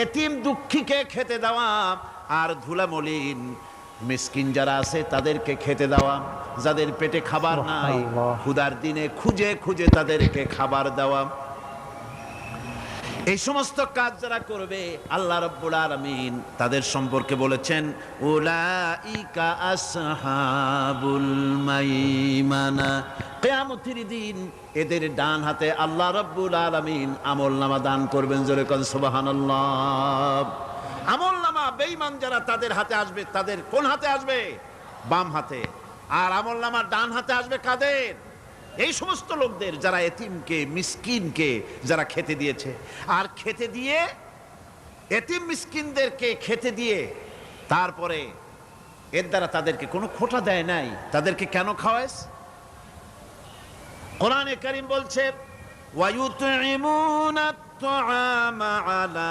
এতিম দুঃখীকে খেতে দেওয়া, আর ধুলামলিন মিসকিন যারা আছে তাদেরকে খেতে দেওয়া, যাদের পেটে খাবার নাই ক্ষুধার দিনে খুঁজে খুঁজে তাদেরকে খাবার দেওয়া। এই সমস্ত কাজ যারা করবে আল্লাহ রাব্বুল আলামিন তাদের সম্পর্কে বলেছেন উলাইকা আসহাবুল মাইমানা, কিয়ামতের দিন এদের ডান হাতে আল্লাহ রাব্বুল আলামিন আমলনামা দান করবেন। জোরে কোন সুবহানাল্লাহ। আমলনামা বেঈমান যারা তাদের হাতে আসবে, তাদের কোন হাতে আসবে? বাম হাতে। আর আমলনামা ডান হাতে আসবে কাদের? এই সমস্ত লোকদের যারা এতিমকে মিসকিনকে যারা খেতে দিয়েছে। আর খেতে দিয়ে এতিম মিসকিনদেরকে খেতে দিয়ে তারপরে এর দ্বারা তাদেরকে কোনো খোটা দেয় নাই। তাদেরকে কেন খাওয়াস? কোরআনে কারীম বলছে ওয়ায়ুতঈমুনা আত-তাআমা আলা